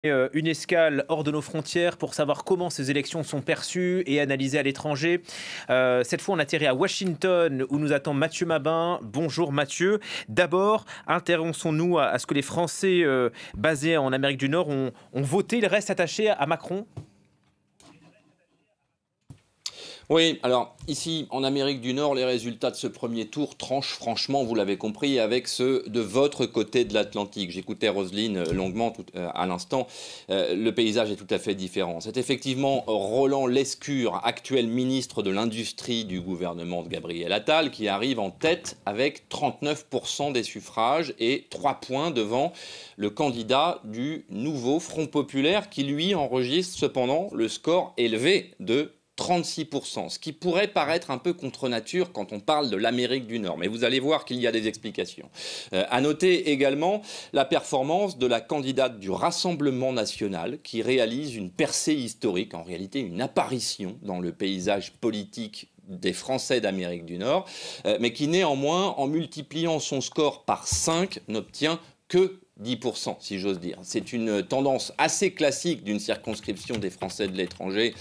Une escale hors de nos frontières pour savoir comment ces élections sont perçues et analysées à l'étranger. Cette fois, on atterrit à Washington où nous attend Mathieu Mabin. Bonjour Mathieu. D'abord, intéressons-nous à ce que les Français basés en Amérique du Nord ont voté. Ils restent attachés à Macron. Oui, alors ici en Amérique du Nord, les résultats de ce premier tour tranchent franchement, vous l'avez compris, avec ceux de votre côté de l'Atlantique. J'écoutais Roselyne longuement à l'instant. Le paysage est tout à fait différent. C'est effectivement Roland Lescure, actuel ministre de l'Industrie du gouvernement de Gabriel Attal, qui arrive en tête avec 39% des suffrages et 3 points devant le candidat du nouveau Front populaire qui lui enregistre cependant le score élevé de 36%, ce qui pourrait paraître un peu contre nature quand on parle de l'Amérique du Nord. Mais vous allez voir qu'il y a des explications. À noter également la performance de la candidate du Rassemblement national qui réalise une percée historique, en réalité une apparition dans le paysage politique des Français d'Amérique du Nord, mais qui néanmoins, en multipliant son score par 5, n'obtient que 10%, si j'ose dire. C'est une tendance assez classique d'une circonscription des Français de l'étranger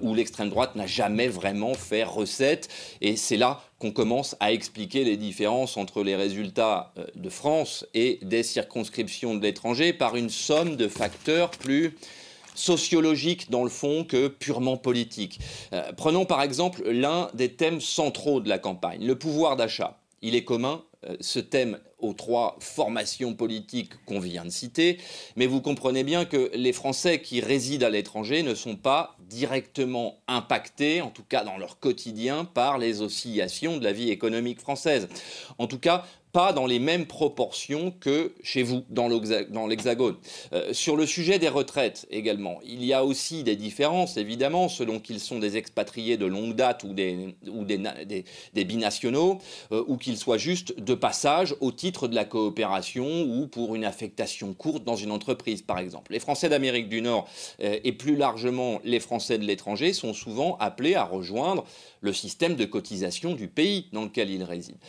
où l'extrême droite n'a jamais vraiment fait recette. Et c'est là qu'on commence à expliquer les différences entre les résultats de France et des circonscriptions de l'étranger par une somme de facteurs plus sociologiques dans le fond que purement politiques. Prenons par exemple l'un des thèmes centraux de la campagne, le pouvoir d'achat. Il est commun, ce thème, aux 3 formations politiques qu'on vient de citer, mais vous comprenez bien que les Français qui résident à l'étranger ne sont pas directement impactés, en tout cas dans leur quotidien, par les oscillations de la vie économique française. En tout cas, pas dans les mêmes proportions que chez vous, dans l'Hexagone. Sur le sujet des retraites également, il y a aussi des différences, évidemment, selon qu'ils sont des expatriés de longue date ou des binationaux, ou qu'ils soient juste de passage au titre de la coopération ou pour une affectation courte dans une entreprise, par exemple. Les Français d'Amérique du Nord et plus largement les Français de l'étranger sont souvent appelés à rejoindre le système de cotisation du pays dans lequel ils résident.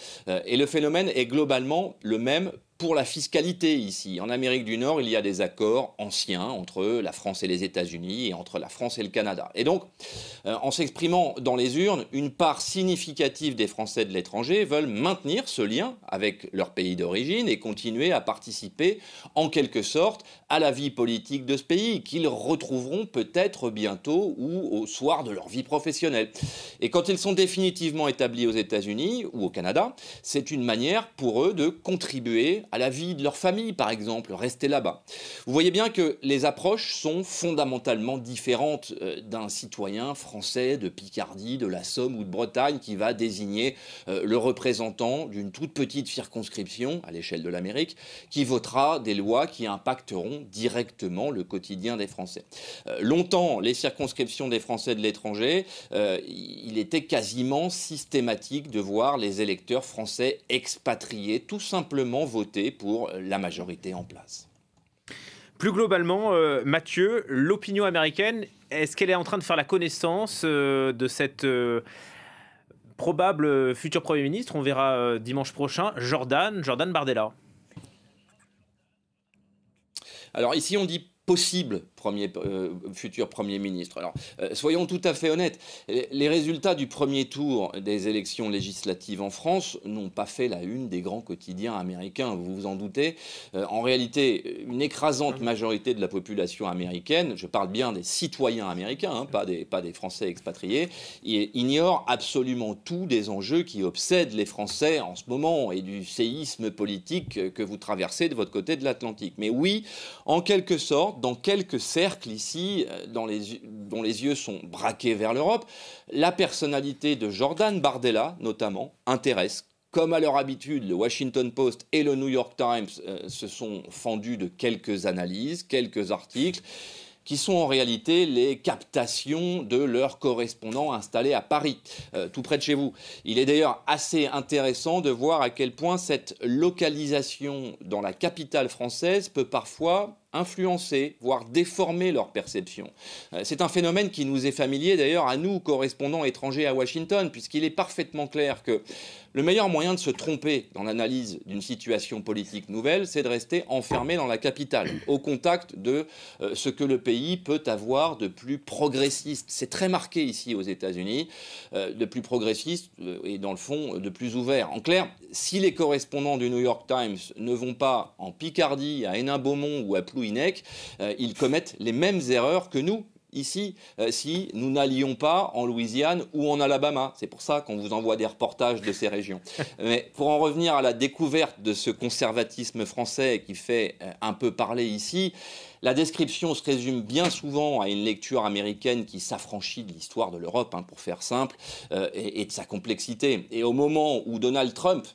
Et le phénomène est globalement le même pour la fiscalité ici. En Amérique du Nord, il y a des accords anciens entre la France et les États-Unis et entre la France et le Canada. Et donc, en s'exprimant dans les urnes, une part significative des Français de l'étranger veulent maintenir ce lien avec leur pays d'origine et continuer à participer en quelque sorte à la vie politique de ce pays qu'ils retrouveront peut-être bientôt ou au soir de leur vie professionnelle. Et quand ils sont définitivement établis aux États-Unis ou au Canada, c'est une manière pour eux de contribuer à la vie de leur famille, par exemple, rester là-bas. Vous voyez bien que les approches sont fondamentalement différentes d'un citoyen français de Picardie, de la Somme ou de Bretagne qui va désigner le représentant d'une toute petite circonscription à l'échelle de l'Amérique qui votera des lois qui impacteront directement le quotidien des Français. Longtemps, les circonscriptions des Français de l'étranger, il était quasiment systématique de voir les électeurs français expatriés tout simplement voter pour la majorité en place. Plus globalement, Mathieu, l'opinion américaine, est-ce qu'elle est en train de faire la connaissance de cette probable futur Premier ministre? On verra dimanche prochain, Jordan Bardella. Alors ici, on dit possible futur Premier ministre. Alors, soyons tout à fait honnêtes, les résultats du premier tour des élections législatives en France n'ont pas fait la une des grands quotidiens américains, vous vous en doutez. En réalité, une écrasante majorité de la population américaine, je parle bien des citoyens américains, hein, pas des Français expatriés, ignore absolument tout des enjeux qui obsèdent les Français en ce moment et du séisme politique que vous traversez de votre côté de l'Atlantique. Mais oui, en quelque sorte, dans quelques cercles ici, dont les yeux sont braqués vers l'Europe, la personnalité de Jordan Bardella, notamment, intéresse. Comme à leur habitude, le Washington Post et le New York Times se sont fendus de quelques analyses, quelques articles, qui sont en réalité les captations de leurs correspondants installés à Paris, tout près de chez vous. Il est d'ailleurs assez intéressant de voir à quel point cette localisation dans la capitale française peut parfois influencer, voire déformer leur perception. C'est un phénomène qui nous est familier d'ailleurs à nous, correspondants étrangers à Washington, puisqu'il est parfaitement clair que le meilleur moyen de se tromper dans l'analyse d'une situation politique nouvelle, c'est de rester enfermé dans la capitale, au contact de ce que le pays peut avoir de plus progressiste. C'est très marqué ici aux États-Unis, de plus progressiste et dans le fond de plus ouvert. En clair, si les correspondants du New York Times ne vont pas en Picardie, à Hénin-Beaumont ou à Plouhinec, ils commettent les mêmes erreurs que nous. Ici, si nous n'allions pas en Louisiane ou en Alabama. C'est pour ça qu'on vous envoie des reportages de ces régions. Mais pour en revenir à la découverte de ce conservatisme français qui fait un peu parler ici, la description se résume bien souvent à une lecture américaine qui s'affranchit de l'histoire de l'Europe, pour faire simple, et de sa complexité. Et au moment où Donald Trump,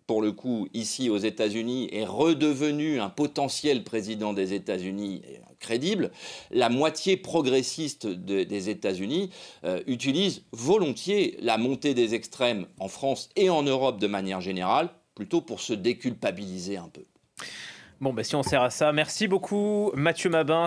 pour le coup, ici aux États-Unis, est redevenu un potentiel président des États-Unis crédible, la moitié progressiste des États-Unis utilise volontiers la montée des extrêmes en France et en Europe de manière générale, plutôt pour se déculpabiliser un peu. Bon, si on sert à ça, merci beaucoup Mathieu Mabin.